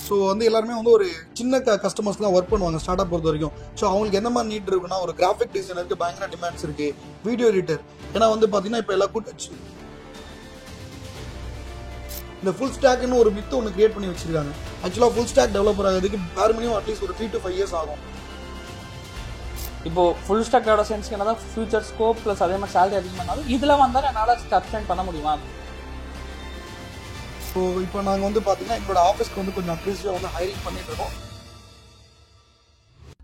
So வந்து எல்லாருமே வந்து ஒரு சின்ன கஸ்டமர்ஸ் தான் ஒர்க் பண்ணுவாங்க ஸ்டார்ட் அப் பொறுத்த வரைக்கும். ஸோ அவங்களுக்கு எந்த மாதிரி நீட் இருக்குன்னா, ஒரு கிராஃபிக் டிசைனருக்கு பயங்கர டிமாண்ட்ஸ் இருக்குது, வீடியோ எடிட்டர். ஏன்னா வந்து பார்த்தீங்கன்னா இப்போ எல்லா இந்த ஃபுல் ஸ்டாக்னு ஒரு வித்து ஒன்று கிரியேட் பண்ணி வச்சிருக்காங்க. ஆக்சுவலாக ஃபுல் ஸ்டாக் டெவலப்பர் ஆகிறதுக்கு பேர் மினிமம் அட்லீஸ்ட் ஒரு 3 to 5 years ஆகும். இப்போ ஃபுல் ஸ்டாக்கோட சென்ஸ்க்கு என்ன தான் ஃபியூச்சர் ஸ்கோப் ப்ளஸ் அதே மாதிரி சேலரி அதிகமானாலும் இதில் வந்தால் என்னால் சப்ஸ்டெண்ட் பண்ண முடியுமா? ஸோ இப்போ நாங்கள் வந்து பார்த்தீங்கன்னா எங்களோட ஆஃபீஸ்க்கு வந்து கொஞ்சம் அக்ரெசிவாக வந்து ஹைரிங் பண்ணிட்டு இருக்கோம்.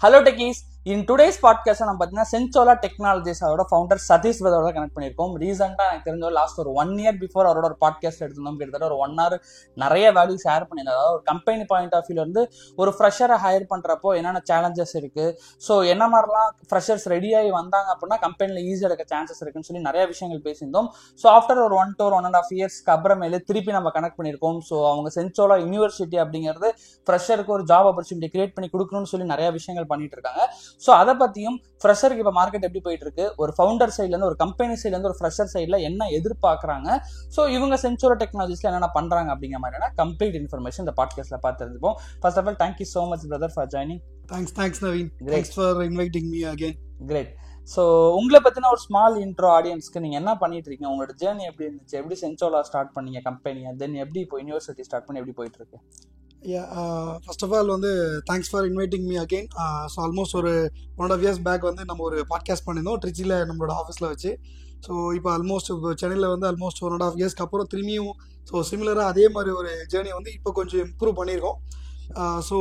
Hello techies, in today's podcast நம்ம பார்த்தீங்கன்னா சென்சோலா டெக்னாலஜிஸ் அவரோட ஃபவுண்டர் சதீஷ் பிரதரோட கனெக்ட் பண்ணியிருக்கோம். ரீசெண்டாக எனக்கு தெரிஞ்ச லாஸ்ட் ஒரு 1 year பிஃபோர் அவரோட ஒரு பாட்காஸ்ட் எடுத்திருந்தோம். கிட்டத்தட்ட ஒரு 1 hour நிறைய வேல்யூ ஷேர் பண்ணியிருந்தார். அதாவது ஒரு கம்பெனி பாயிண்ட் ஆஃப் வியூல இருந்து ஒரு ஃப்ரெஷரை ஹையர் பண்ணுறப்போ என்னென்ன சேலஞ்சஸ் இருக்குது, ஸோ என்ன மாதிரிலாம் ஃப்ரெஷர்ஸ் ரெடியாகி வந்தாங்க அப்படின்னா கம்பெனியில் ஈஸியாக இருக்க சான்சஸ் இருக்குன்னு சொல்லி நிறைய விஷயங்கள் பேசியிருந்தோம். ஸோ ஆஃப்டர் ஒரு 1 to 1.5 years அப்புறமேலே திருப்பி நம்ம கனெக்ட் பண்ணியிருக்கோம். ஸோ அவங்க சென்சோலா யூனிவர்சிட்டி அப்படிங்கிறது ஃப்ரெஷருக்கு ஒரு ஜாப் ஆப்பர்ச்சுனிட்டி கிரியேட் பண்ணி கொடுக்கணும்னு சொல்லி நிறைய விஷயங்கள் பண்ணிட்டு இருக்காங்க. ஸோ அதை பற்றியும் ஃப்ரெஷருக்கு இப்போ மார்க்கெட் எப்படி போயிட்டு இருக்கு, ஒரு ஃபவுண்டர் சைட்லேருந்து ஒரு கம்பெனி சைட்லேருந்து ஒரு ஃப்ரெஷர் சைடில் என்ன எதிர்பார்க்குறாங்க, ஸோ இவங்க சென்சோலா டெக்னாலஜிஸில் என்னென்ன பண்ணுறாங்க அப்படிங்கிற மாதிரியான கம்ப்ளீட் இன்ஃபர்மேஷன் இந்த பாட்காஸ்ட்டில் பார்த்து தெரிஞ்சுப்போம். First of all thank you so much brother for joining. Thanks Naveen. Thanks for inviting me again. Great. So உங்களை பற்றின ஒரு ஸ்மால் இன்ட்ரோ ஆடியன்ஸ்க்கு நீங்கள் என்ன பண்ணிட்டு இருக்கீங்க, உங்களோட ஜேர்னி எப்படி இருந்துச்சு, எப்படி சென்சோலா ஸ்டார்ட் பண்ணீங்க கம்பெனியை, தென் எப்படி இப்போ யூனிவர்சிட்டி ஸ்டார்ட் பண்ணி எப்படி போயிட்டு இருக்கு? ஃபர்ஸ்ட் ஆஃப் ஆல் வந்து thanks for inviting me again. So almost ஒரு 1.5 years பேக் வந்து நம்ம ஒரு பாட்காஸ்ட் பண்ணியிருந்தோம் ட்ரிச்சியில் நம்மளோட ஆஃபீஸில் வச்சு. ஸோ இப்போ ஆல்மோஸ்ட் இப்போ சென்னையில் வந்து ஆல்மோஸ்ட் 1.5 years அப்புறம் திரும்பியும் ஸோ சிமிலராக அதே மாதிரி ஒரு ஜேர்னி வந்து இப்போ கொஞ்சம் இம்ப்ரூவ் பண்ணியிருக்கோம். ஸோ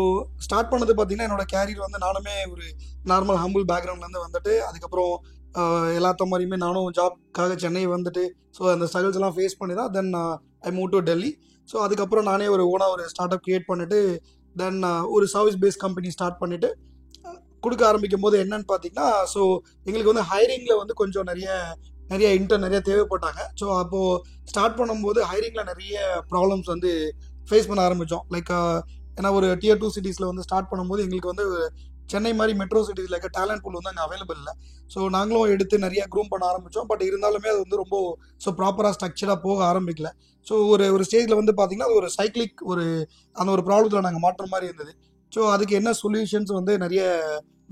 ஸ்டார்ட் பண்ணது பார்த்திங்கன்னா என்னோடய கேரியர் வந்து நானுமே ஒரு நார்மல் ஹம்பிள் பேக்ரவுண்ட்லேருந்து வந்துட்டு அதுக்கப்புறம் எல்லாத்த மாதிரியுமே நானும் ஜாப்காக சென்னை வந்துட்டு ஸோ அந்த ஸ்ட்ரகிள்ஸ் எல்லாம் ஃபேஸ் பண்ணி தான் then I move to Delhi. So அதுக்கப்புறம் நானே ஒரு ஓனாக ஒரு ஸ்டார்ட் அப் கிரியேட் பண்ணிவிட்டு தென் ஒரு சர்வீஸ் பேஸ்ட் கம்பெனி ஸ்டார்ட் பண்ணிவிட்டு கொடுக்க ஆரம்பிக்கும் போது என்னன்னு பார்த்தீங்கன்னா, ஸோ எங்களுக்கு வந்து ஹைரிங்கில் வந்து கொஞ்சம் நிறைய தேவைப்பட்டாங்க. ஸோ அப்போது ஸ்டார்ட் பண்ணும்போது ஹைரிங்கில் நிறைய ப்ராப்ளம்ஸ் வந்து ஃபேஸ் பண்ண ஆரம்பித்தோம். லைக் ஏன்னா ஒரு Tier 2 சிட்டிஸில் வந்து ஸ்டார்ட் பண்ணும்போது எங்களுக்கு வந்து சென்னை மாதிரி மெட்ரோ சிட்டிஸில் இருக்க டேலண்ட் பூல் வந்து அங்கே அவைலபிள் இல்லை. ஸோ நாங்களும் எடுத்து நிறைய க்ரூம் பண்ண ஆரம்பித்தோம். பட் இருந்தாலுமே அது வந்து ரொம்ப ப்ராப்பராக ஸ்ட்ரக்சராக போக ஆரம்பிக்கல. ஸோ ஒரு ஸ்டேஜில் வந்து பார்த்திங்கன்னா அது ஒரு சைக்கிளிக் அந்த ஒரு ப்ராப்ளத்தில் நாங்கள் மாற்றுற மாதிரி இருந்தது. ஸோ அதுக்கு என்ன சொல்யூஷன்ஸ் வந்து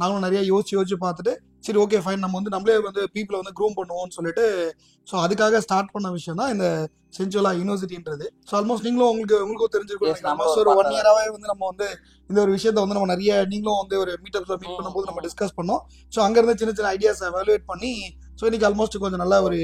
நாங்களும் நிறைய யோசிச்சு பார்த்துட்டு சரி ஓகே ஃபைன் நம்ம வந்து நம்மளே வந்து பீப்புளை வந்து க்ரூம் பண்ணுவோம்னு சொல்லிட்டு ஸோ அதுக்காக ஸ்டார்ட் பண்ண விஷயம் தான் இந்த சென்சோலா யூனிவர்சிட்டின்றது. ஸோ ஆல்மோஸ்ட் உங்களுக்கும் தெரிஞ்சிருக்கும். ஆல்மோஸ்ட் ஒரு 1 year-ஆவே வந்து நம்ம வந்து இந்த ஒரு விஷயத்த வந்து நம்ம நிறைய நீங்களும் வந்து ஒரு மீட்டப்ஸில் மீட் பண்ணும்போது நம்ம டிஸ்கஸ் பண்ணோம். ஸோ அங்கேருந்து சின்ன ஐடியாஸ் எவாலுவேட் பண்ணி ஸோ இன்னைக்கு ஆல்மோஸ்ட் கொஞ்சம் நல்லா ஒரு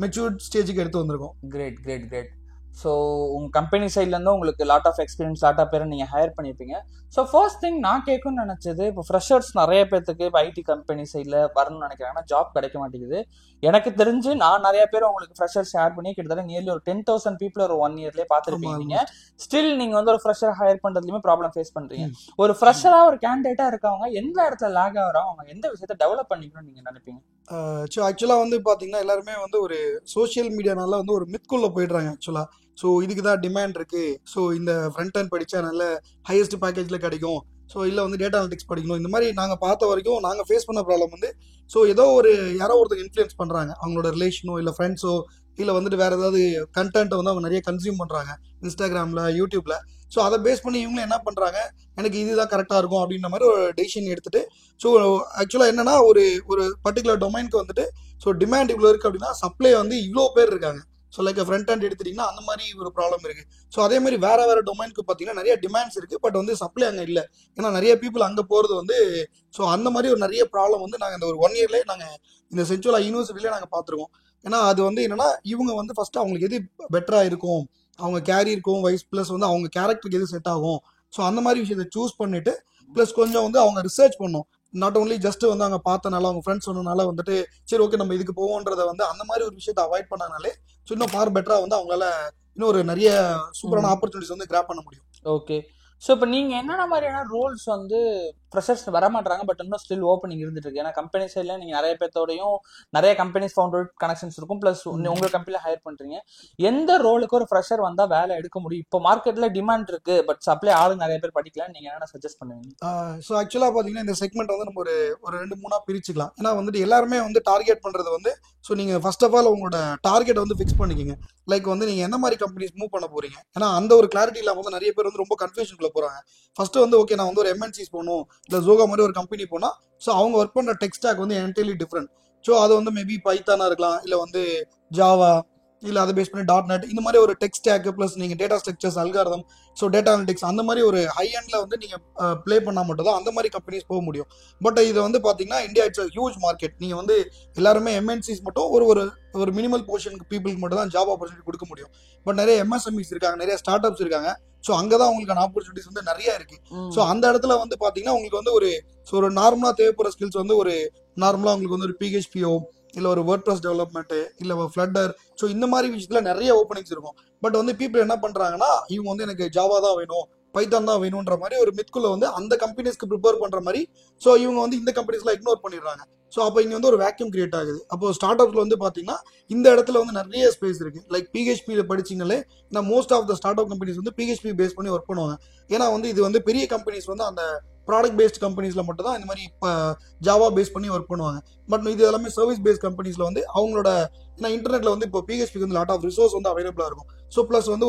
மெச்சூர்ட் ஸ்டேஜுக்கு எடுத்து வந்திருக்கோம். கிரேட். ஸோ உங்கள் கம்பெனி சைட்லேருந்து உங்களுக்கு lot of experience lot of பேரை நீங்கள் ஹையர் பண்ணியிருப்பீங்க. ஸோ ஃபர்ஸ்ட் திங் நான் கேட்கணும்னு நினச்சது, இப்போ ஃப்ரெஷர்ஸ் நிறைய பேர்த்துக்கு இப்போ ஐடி கம்பெனி சைடில் வரணும்னு நினைக்கிறாங்கன்னா ஜாப் கிடைக்க மாட்டேங்குது. எனக்கு தெரிஞ்சு நான் நிறைய பேர் உங்களுக்கு ஃப்ரெஷர்ஸ் ஷேர் பண்ணி கிட்டத்தட்ட நியர்லி ஒரு 10,000 people ஒரு 1 year-லேயே பார்த்துருப்பீங்க. ஸ்டில் நீங்கள் வந்து ஒரு ஃப்ரெஷர் ஹையர் பண்ணுறதுலையுமே ப்ராப்ளம் ஃபேஸ் பண்ணுறீங்க. ஒரு ஃப்ரெஷராக ஒரு கேண்டிடேட்டாக இருக்கவங்க எந்த இடத்துல லேக் ஆகிறோம், அவங்க எந்த விஷயத்தை டெவலப் பண்ணிக்கணும்னு நீங்கள் நினைப்பீங்க? ஸோ ஆக்சுவலாக வந்து பார்த்தீங்கன்னா எல்லாருமே வந்து ஒரு சோஷியல் மீடியானால வந்து ஒரு மித்குள்ளே போயிடுறாங்க ஆக்சுவலாக. ஸோ இதுக்கு தான் டிமாண்ட் இருக்குது, ஸோ இந்த ஃப்ரண்ட் அண்ட் படித்தா நல்ல ஹையஸ்ட் பேக்கேஜில் கிடைக்கும், ஸோ இல்லை வந்து டேட்டா அனலிட்டிக்ஸ் படிக்கணும். இந்த மாதிரி நாங்கள் பார்த்த வரைக்கும் நாங்கள் ஃபேஸ் பண்ண ப்ராப்ளம் வந்து ஸோ யாரோ ஒருத்தர் இன்ஃப்ளூயன்ஸ் பண்ணுறாங்க, அவங்களோட ரிலேஷனோ இல்லை ஃப்ரெண்ட்ஸோ இல்லை வந்துட்டு வேறு ஏதாவது கண்டென்ட்டை வந்து அவங்க நிறைய கன்சியூம் பண்ணுறாங்க இன்ஸ்டாகிராமில் யூடியூப்பில். ஸோ அதை பேஸ் பண்ணி இவங்களும் என்ன பண்ணுறாங்க, எனக்கு இதுதான் கரெக்டாக இருக்கும் அப்படின்ற மாதிரி ஒரு டெசிஷன் எடுத்துகிட்டு ஸோ ஆக்சுவலாக என்னென்னா ஒரு பர்டிகுலர் டொமைனுக்கு வந்துட்டு ஸோ டிமாண்ட் இவ்வளோ இருக்குது அப்படின்னா சப்ளை வந்து இவ்வளோ பேர் இருக்காங்க. ஸோ லைக் ஃப்ரண்ட் ஹேண்ட் எடுத்துட்டிங்கன்னா அந்த மாதிரி ஒரு ப்ராப்ளம் இருக்குது. ஸோ அதே மாதிரி வேறு டொமைனுக்கு பார்த்தீங்கன்னா நிறைய டிமாண்ட்ஸ் இருக்குது, பட் வந்து சப்ளை அங்கே இல்லை. ஏன்னா நிறைய பீப்புள் அங்கே போகிறது வந்து ஸோ அந்த மாதிரி ஒரு நிறைய ப்ராப்ளம் வந்து நாங்கள் இந்த ஒரு 1 year-லேயே நாங்கள் இந்த சென்சோலா யூனிவர்சிட்டியிலே நாங்கள் பார்த்துருக்கோம். ஏன்னா அது வந்து என்னென்னா இவங்க வந்து ஃபஸ்ட்டு அவங்களுக்கு எது பெட்டராக இருக்கும், அவங்க கேரியருக்கும் வைஸ் ப்ளஸ் வந்து அவங்க கேரக்டருக்கு எது செட் ஆகும், ஸோ அந்த மாதிரி விஷயத்தை சூஸ் பண்ணிவிட்டு ப்ளஸ் கொஞ்சம் வந்து அவங்க ரிசர்ச் பண்ணோம். நாட் ஓன்லி ஜஸ்ட் வந்து அவங்க பார்த்தனால அவங்க ஃப்ரெண்ட்ஸ் சொன்னனால வந்துட்டு சரி ஓகே நம்ம இதுக்கு போவோன்றதை வந்து அந்த மாதிரி ஒரு விஷயத்தை அவாய்ட் பண்ணனாலே ஸோ இன்னும் ஃபார் பெட்டராக வந்து அவங்களால இன்னும் ஒரு நிறைய சூப்பரான ஆப்பர்ச்சுனிட்டிஸ் வந்து கிராப் பண்ண முடியும். ஓகே. ஸோ இப்போ நீங்கள் என்னென்ன மாதிரியான ரோல்ஸ் வந்து ஃப்ரெஷர்ஸ் வர மாட்டாங்க, பட் இன்னும் ஸ்டில் ஓப்பனிங் இருந்துட்டு இருக்கு. ஏன்னா கம்பெனி சைட்ல நீங்க நிறைய பேர்த்தோடையும் நிறைய கம்பெனிஸ் ஃபவுண்டர் கனெக்ஷன்ஸ் இருக்கும், பிளஸ் உங்க கம்பெனில ஹையர் பண்றீங்க. எந்த ரோலுக்கு ஒரு ஃப்ரெஷர் வந்தா வேலை எடுக்க முடியும்? இப்போ மார்க்கெட்ல டிமாண்ட் இருக்கு, பட் சப்ளை ஆளு நிறைய பேர் படிக்கல, நீங்க என்ன சஜஸ்ட் பண்ணுவீங்க? ஸோ ஆக்சுவலாக பார்த்தீங்கன்னா இந்த செக்மெண்ட் வந்து நம்ம ஒரு 2-3 பிரிச்சுக்கலாம். ஏன்னா வந்துட்டு எல்லாருமே வந்து டார்கெட் பண்ணுறது வந்து, ஸோ நீங்கள் ஃபர்ஸ்ட் ஆஃப் ஆல் உங்களோட டார்கெட் வந்து ஃபிக்ஸ் பண்ணிக்கிங்க. லைக் வந்து நீங்கள் எந்த மாதிரி கம்பெனிஸ் மூவ் பண்ண போறீங்க. ஏன்னா அந்த ஒரு கிளாரிட்டி இல்லாமல் வந்து நிறைய பேர் வந்து ரொம்ப கன்ஃபியூஷனுக்குள்ள போகிறாங்க. ஃபர்ஸ்ட் வந்து ஓகே நான் வந்து ஒரு எம்என்சிஸ் போகணும், இல்லை ஜோகா மாதிரி ஒரு கம்பெனி போனால், ஸோ அவங்க ஒர்க் பண்ணுற டெக் ஸ்டாக் வந்து என்டையர்லி டிஃப்ரெண்ட். ஸோ அது வந்து மேபி பைத்தானா இருக்கலாம், இல்லை வந்து ஜாவா, இல்லை அதை பேஸ் பண்ணி .NET இந்த மாதிரி ஒரு டெக் ஸ்டாக் ப்ளஸ் நீங்கள் data structures, algorithm, so data analytics அந்த மாதிரி ஒரு ஹை எண்டில் வந்து நீங்கள் ப்ளே பண்ணால் மட்டும் தான் அந்த மாதிரி கம்பெனிஸ் போக முடியும். பட் இது வந்து பார்த்தீங்கன்னா India it's a huge market. நீங்கள் வந்து எல்லாருமே எம்என்சிஸ் மட்டும் ஒரு மினிமல் போர்ஷனுக்கு பீப்புளுக்கு மட்டும் தான் ஜாப் ஆப்பர்ச்சுனிட்டி கொடுக்க முடியும். பட் நிறைய எம்எஸ்எம்இஸ் இருக்காங்க, நிறைய ஸ்டார்ட் அப்ஸ் இருக்காங்க. ஸோ அங்கே தான் உங்களுக்கான ஆப்பர்ச்சுனிட்டிஸ் வந்து நிறைய இருக்கு. ஸோ அந்த இடத்துல வந்து பார்த்தீங்கன்னா உங்களுக்கு வந்து ஒரு நார்மலாக தேவைப்படுற ஸ்கில்ஸ் வந்து நார்மலாக உங்களுக்கு வந்து ஒரு பிஹெச்பிஓ, இல்லை ஒரு வேர்ட்பிரஸ் டெவலப்மெண்ட்டு, இல்லை ஃப்ளட்டர், ஸோ இந்த மாதிரி விஷயத்தில் நிறைய ஓப்பனிங்ஸ் இருக்கும். பட் வந்து பீப்புள் என்ன பண்ணுறாங்கன்னா, இவங்க வந்து எனக்கு ஜாவா தான் வேணும், பைத்தான் தான் வேணுன்ற மாதிரி ஒரு மித்குள்ள வந்து அந்த கம்பெனிஸ்க்கு ப்ரிப்பேர் பண்ணுற மாதிரி, ஸோ இவங்க வந்து இந்த கம்பெனிஸ்லாம் இக்னோர் பண்ணிடுறாங்க. ஸோ அப்போ இங்கே வந்து ஒரு வேக்யூம் கிரியேட் ஆகுது. அப்போ ஸ்டார்ட் அப்ஸில் வந்து பார்த்தீங்கன்னா இந்த இடத்துல வந்து நிறைய ஸ்பேஸ் இருக்குது. லைக் பிஹெச்பியில் படிச்சிங்களே, நான் most of the startup companies வந்து பிஹெச்பி பேஸ் பண்ணி ஒர்க் பண்ணுவாங்க. ஏன்னா வந்து இது வந்து பெரிய கம்பெனிஸ் வந்து அந்த ப்ராடக்ட் பேஸ்ட் கம்பெனிஸில் மட்டும் தான் இந்த மாதிரி இப்போ ஜாவா பேஸ் பண்ணி ஒர்க் பண்ணுவாங்க. பட் இது எல்லாமே சர்வீஸ் பேஸ்ட் கம்பெனிஸில் வந்து அவங்களோட, ஏன்னா இன்டர்நெட்டில் வந்து இப்போ பிஹெச்பிக்கு வந்து லாட் ஆஃப் ரிசோர்ஸ் வந்து அவைலபிளாக இருக்கும். ஸோ ப்ளஸ் வந்து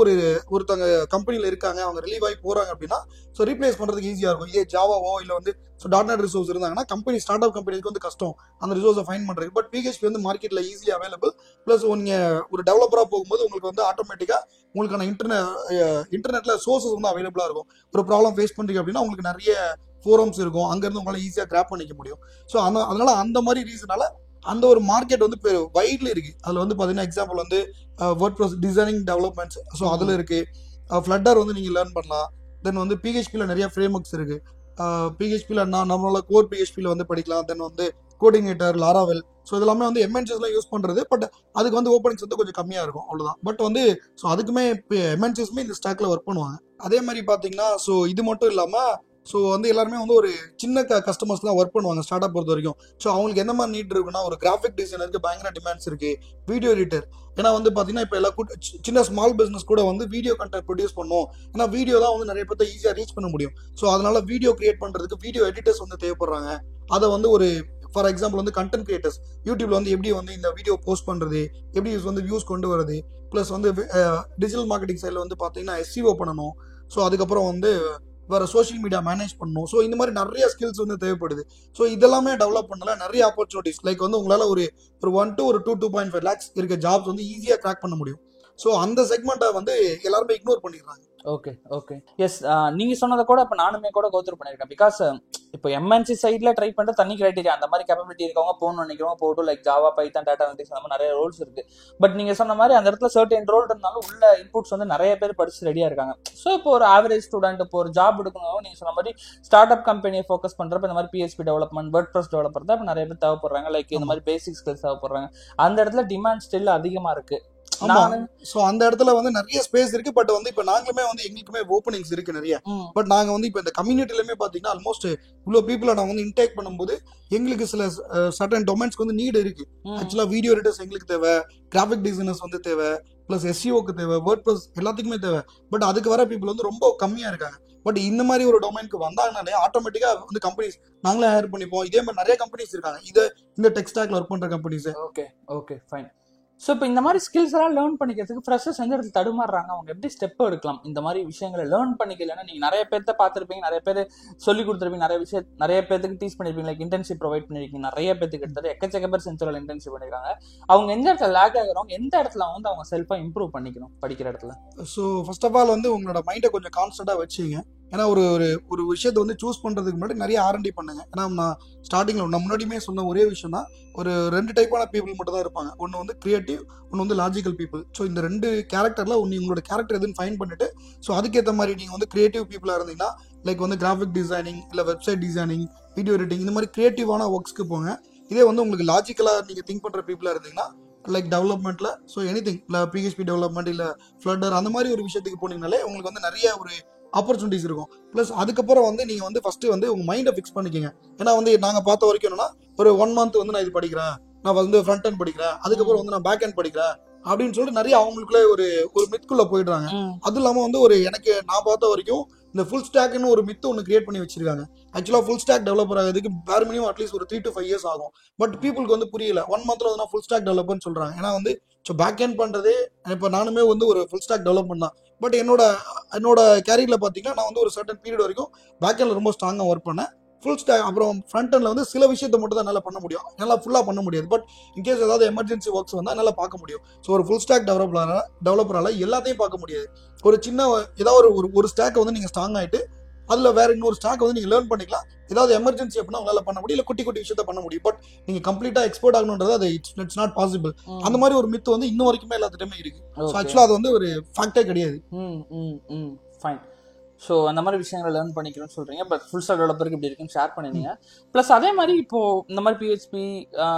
ஒருத்தங்க கம்பெனியில் இருக்காங்க, அவங்க ரிலீவ் ஆகி போகிறாங்க அப்படின்னா, ஸோ ரீப்ளேஸ் பண்ணுறதுக்கு ஈஸியாக இருக்கும். இதே ஜாவாவோ இல்லை வந்து ஸோ .NET ரிசோர்ஸ் இருந்தாங்கன்னா கம்பெனி ஸ்டார்ட் அப் கம்பெனிக்கு வந்து கஷ்டம் அந்த ரிசோர்ஸை ஃபைன் பண்ணுறது. பட் பிஹெச்பி வந்து மார்க்கெட்டில் ஈஸியாக அவைலபிள். ப்ளஸ் நீங்கள் ஒரு டெவலப்பராக போகும்போது உங்களுக்கு வந்து ஆட்டோமேட்டிக்காக உங்களுக்கான இன்டர்நெட்டில் சோர்ஸஸ் வந்து அவைலபிளாக இருக்கும். ஒரு ப்ராப்ளம் ஃபேஸ் பண்ணுறீங்க அப்படின்னா உங்களுக்கு நிறைய ஃபோரம்ஸ் இருக்கும், அங்கேருந்து உங்களால் ஈஸியாக கிராப் பண்ணிக்க முடியும். ஸோ அதனால அந்த மாதிரி ரீசனால அந்த ஒரு மார்க்கெட் வந்து வைட்ல இருக்கு. அதில் வந்து பார்த்தீங்கன்னா எக்ஸாம்பிள் வந்து வேர்ட்பிரஸ் டிசைனிங் டெவலப்மெண்ட்ஸ், ஸோ அதில் இருக்கு. ஃப்ளட்டர் வந்து நீங்கள் லேர்ன் பண்ணலாம். தென் வந்து பிஹெச்பியில் நிறைய ஃப்ரேம் ஒர்க்ஸ் இருக்கு. பிஹெச்பியில் நம்மளால கோர் பிஹெச்பியில் வந்து படிக்கலாம். தென் வந்து கோஆர்டினேட்டர், லாராவெல், ஸோ இதெல்லாமே வந்து எம்என்சிஸ்லாம் யூஸ் பண்ணுறது. பட் அதுக்கு வந்து ஓப்பனிங்ஸ் வந்து கொஞ்சம் கம்மியாக இருக்கும், அவ்வளோதான். பட் வந்து ஸோ அதுக்குமே எம்என்சிஸ்மே இந்த ஸ்டாக்ல ஒர்க் பண்ணுவாங்க. அதே மாதிரி பார்த்தீங்கன்னா ஸோ இது மட்டும் இல்லாமல் ஸோ வந்து எல்லாருமே வந்து ஒரு சின்ன கஸ்டமர்ஸ் தான் ஒர்க் பண்ணுவாங்க ஸ்டார்ட் அப் பொறுத்த வரைக்கும். ஸோ அவங்களுக்கு எந்த மாதிரி நீட் இருக்குன்னா, ஒரு கிராஃபிக் டிசைனருக்கு பயங்கர டிமாண்ட்ஸ் இருக்கு, வீடியோ எடிட்டர். ஏன்னா வந்து பார்த்தீங்கன்னா இப்போ எல்லா சின்ன ஸ்மால் பிஸ்னஸ் கூட வந்து வீடியோ கண்டென்ட் ப்ரொடியூஸ் பண்ணும். ஏன்னா வீடியோ தான் வந்து நிறைய பேர்த்த ஈஸியாக ரீச் பண்ண முடியும். ஸோ அதனால வீடியோ கிரியேட் பண்ணுறதுக்கு வீடியோ எடிட்டர்ஸ் வந்து தேவைப்படுறாங்க. அதை வந்து ஃபார் எக்ஸாம்பிள் வந்து கண்டென்ட் கிரியேட்டர்ஸ் யூடியூப்ல வந்து எப்படி வந்து இந்த வீடியோ போஸ்ட் பண்ணுறது, எப்படி வந்து வியூஸ் கொண்டு வரது, ப்ளஸ் வந்து டிஜிட்டல் மார்க்கெட்டிங் சைடில் வந்து பார்த்தீங்கன்னா SEO பண்ணணும். ஸோ அதுக்கப்புறம் வந்து வேற சோஷியல் மீடியா மேனேஜ் பண்ணணும். ஸோ இந்த மாதிரி நிறைய ஸ்கில்ஸ் வந்து தேவைப்படுது. ஸோ இதெல்லாமே டெவலப் பண்ணல நிறைய ஆப்பர்ச்சுனிட்டிஸ். லைக் வந்து உங்களால் ஒரு 1 to 2.5 lakhs இருக்க ஜாப்ஸ் வந்து ஈஸியாக கிராக் பண்ண முடியும். ஸோ அந்த செக்மெண்ட்டை வந்து எல்லாருமே இக்னோர் பண்ணிடுறாங்க. ஓகே எஸ், நீங்க சொன்னதை கூட இப்போ நானுமே கூட கோத்ரூ பண்ணியிருக்கேன். பிகாஸ் இப்போ எம்என்சி சைட்ல ட்ரை பண்ணுற தனி கிரைட்டீரியா, அந்த மாதிரி கேப்பபிலிட்டி இருக்கவங்க போகணும்னு நினைக்கிறவங்க போட்டும், like Java, Python, data analytics அந்த மாதிரி நிறைய ரோல்ஸ் இருக்கு. பட் நீங்க சொன்ன மாதிரி அந்த இடத்துல சர்டன் ரோல் இருந்தாலும் உள்ள இன்புட்ஸ் வந்து நிறைய பேர் படிச்சு ரெடியா இருக்காங்க. ஸோ இப்போ ஒரு ஆவரேஜ் ஸ்டூடெண்ட் இப்போ ஒரு ஜாப் எடுக்கணும், நீங்க சொன்ன மாதிரி ஸ்டார்ட் அப் கம்பெனியை ஃபோக்கஸ் பண்றப்ப இந்த மாதிரி PHP டெவலப்மெண்ட், வேர்ட்பிரஸ் டெவலப்பர் தான் இப்போ நிறைய பேர் தேவைப்படுறாங்க. லைக் இந்த மாதிரி பேசிக் ஸ்கில்ஸ் தேவைப்படுறாங்க. அந்த இடத்துல டிமாண்ட் ஸ்டில் அதிகமா இருக்கு. ஸோ அந்த இடத்துல வந்து நிறைய ஸ்பேஸ் இருக்கு. பட் வந்து இப்போ நாங்களுமே வந்து எங்களுக்குமே ஓப்பனிங்ஸ் இருக்கு நிறைய. பட் நாங்கள் வந்து இப்போ இந்த கம்யூனிட்டிலுமே பார்த்தீங்கன்னா ஆல்மோஸ்ட் இவ்வளோ பீப்புளை நாங்கள் வந்து இன்டேக் பண்ணும்போது எங்களுக்கு சில சர்டன் டொமைன்ஸ்க்கு வந்து நீட் இருக்கு. ஆக்சுவலாக வீடியோ எடிட்டர்ஸ் எங்களுக்கு தேவை, கிராஃபிக் டிசைனர்ஸ் வந்து தேவை, ப்ளஸ் SEOக்கு தேவை, வேர்ட்பிரஸ் எல்லாத்துக்குமே தேவை. பட் அதுக்கு வர பீப்புள் வந்து ரொம்ப கம்மியாக இருக்காங்க. பட் இந்த மாதிரி ஒரு டொமைனுக்கு வந்தாங்கனாலே ஆட்டோமேட்டிக்காக வந்து கம்பெனிஸ் நாங்களே ஹையர் பண்ணிப்போம். இதே மாதிரி நிறைய கம்பெனிஸ் இருக்காங்க, இந்த டெக் ஸ்டாக்ல ஒர்க் பண்ணுற கம்பெனிஸ். Okay fine. ஸோ இப்போ இந்த மாதிரி ஸ்கில்ஸ் எல்லாம் லேர்ன் பண்ணிக்கிறதுக்கு ஃப்ரெஷர்ஸ் எந்த இடத்துல தடுமாறுறாங்க, அவங்க எப்படி ஸ்டெப் எடுக்கலாம் இந்த மாதிரி விஷயங்களை லேர்ன் பண்ணிக்கலன்னா? நீங்கள் நிறைய பேர்த்த பார்த்துருப்பீங்க, நிறைய பேர் சொல்லி கொடுத்துருப்பீங்க, நிறைய பேருக்கு டீச் பண்ணிருப்பீங்க, லைக் இன்டர்ன்ஷிப் ப்ரொவைட் பண்ணிருக்கீங்க. நிறைய பேருக்கு எடுத்தாரு எக்கச்சக்க பேர் சென்சுரல் இன்டர்ன்ஷிப் பண்ணிருக்காங்க. அவங்க எந்த இடத்துல லேக் ஆகிறவங்க, எந்த இடத்துல வந்து அவங்க செல்ஃபாக இம்ப்ரூவ் பண்ணிக்கணும் படிக்கிற இடத்துல? ஸோ ஃபர்ஸ்ட் ஆஃப் ஆல் வந்து உங்களோட மைண்டை கொஞ்சம் கான்ஸ்டன்ட்டாக வச்சுங்க. ஏன்னா ஒரு விஷயத்தை வந்து சூஸ் பண்ணுறதுக்கு முன்னாடி நிறைய R&D பண்ணுங்க. ஏன்னா நான் ஸ்டார்டிங்கில் நான் முன்னாடியுமே சொன்ன ஒரே விஷயம் தான், ஒரு 2 டைப்பான பீப்புள் மட்டும் தான் இருப்பாங்க. ஒன்று வந்து கிரியேட்டிவ், ஒன்று வந்து லாஜிக்கல் பீப்புள். ஸோ இந்த 2 கேரக்டரில் உங்களோட கேரக்டர் எதுன்னு ஃபைன் பண்ணிட்டு, ஸோ அதுக்கேற்ற மாதிரி நீங்கள் வந்து கிரியேட்டிவ் பீப்புளாக இருந்தீங்கன்னா லைக் வந்து கிராஃபிக் டிசைனிங், இல்லை வெப்சைட் டிசைனிங், வீடியோ எடிட்டிங், இந்த மாதிரி கிரியேட்டிவான ஒர்க்ஸ்க்கு போங்க. இதே வந்து உங்களுக்கு லாஜிக்கலாக நீங்கள் திங்க் பண்ணுற பீப்புளாக இருந்தீங்கன்னா லைக் டெவலப்மெண்ட்டில், ஸோ எனிதிங், இல்லை PHP டெவலப்மெண்ட், இல்லை ஃப்ளட்டர் அந்த மாதிரி ஒரு விஷயத்துக்கு போனீங்கனாலே உங்களுக்கு வந்து நிறைய ஆப்பர்ச்சுனிட்டிஸ் இருக்கும். ப்ளஸ் அதுக்கப்புறம் வந்து நீங்கள் வந்து ஃபஸ்ட்டு வந்து உங்கள் மைண்டை ஃபிக்ஸ் பண்ணிக்கோங்க. ஏன்னா வந்து நாங்கள் பார்த்த வரைக்கும் என்னன்னா ஒரு 1 மந்த் வந்து நான் இது படிக்கிறேன், நான் வந்து ஃப்ரண்ட் ஹேண்ட் படிக்கிறேன், அதுக்கப்புறம் வந்து நான் பேக் ஹேண்ட் படிக்கிறேன் அப்படின்னு சொல்லிட்டு நிறைய அவங்களுக்குள்ளே ஒரு மித்குள்ளே போயிடுறாங்க. அதுவும் இல்லாமல் வந்து எனக்கு நான் பார்த்த வரைக்கும் இந்த ஃபுல் ஸ்டாக்னு ஒரு மித்து ஒன்று கிரியேட் பண்ணி வச்சிருக்காங்க. ஆக்சுவலாக ஃபுல் ஸ்டாக் டெவலப்பர் ஆகிறதுக்கு பேர் மினிமம் அட்லீஸ்ட் ஒரு 3 to 5 years ஆகும். பட் பீப்புளுக்கு வந்து புரியல, 1 மந்த்ல வந்து நான் ஃபுல் ஸ்டாக் டெவலப்பர்னு சொல்றாங்க. ஏன்னா வந்து பேக் ஹேண்ட் பண்றதே இப்போ நானுமே வந்து ஒரு ஃபுல் ஸ்டாக் டெவலப்மெண்ட் தான். பட் என்னோட கேரியர்ல பார்த்தீங்கன்னா நான் வந்து ஒரு சர்டன் பீரியட் வரைக்கும் பேக் ஹேண்ட்ல ரொம்ப ஸ்ட்ராங்காக ஒர்க் பண்ணேன். ஃபுல் ஸ்டாக் அப்புறம் ஃப்ரண்ட் ஹேண்ட்ல வந்து சில விஷயத்தை மட்டும் தான் என்னால் பண்ண முடியும், என்னால் ஃபுல்லாக பண்ண முடியாது. பட் இன்கேஸ் ஏதாவது எமர்ஜென்சி ஒர்க்ஸ் வந்தால் என்னால் பார்க்க முடியும். ஸோ ஒரு ஃபுல் ஸ்டாக் டெவலப்பரால எல்லாத்தையும் பார்க்க முடியாது. ஒரு சின்ன ஏதாவது ஒரு ஸ்டாக்கை வந்து நீங்கள் ஸ்ட்ராங் ஆகிட்டு அதில் வேற இன்னொரு ஸ்டாக் வந்து நீங்கள் லேர்ன் பண்ணிக்கலாம். ஏதாவது எமர்ஜென்சி அப்படின்னா உங்களால் பண்ண முடியும், இல்லை குட்டி குட்டி விஷயத்த பண்ண முடியும். பட் நீங்கள் கம்ப்ளீட்டாக எக்ஸ்போர்ட் ஆகணுன்றது அது இட்ஸ் நாட் பாசிபிள். அந்த மாதிரி ஒரு மித்து வந்து இன்னும் வரைக்குமே எல்லாத்துட்டுமே இருக்கு. ஸோ ஆக்சுவலாக அது வந்து ஒரு ஃபேக்டே கிடையாது. ஃபைன். ஸோ அந்த மாதிரி விஷயங்களை லேர்ன் பண்ணிக்கணும்னு சொல்கிறீங்க. பட் ஃபுல் ஸ்டாக் டெவலப்பருக்கு இப்படி இருக்குன்னு ஷேர் பண்ணிருந்தீங்க. ப்ளஸ் அதே மாதிரி இப்போது இந்த மாதிரி PHP,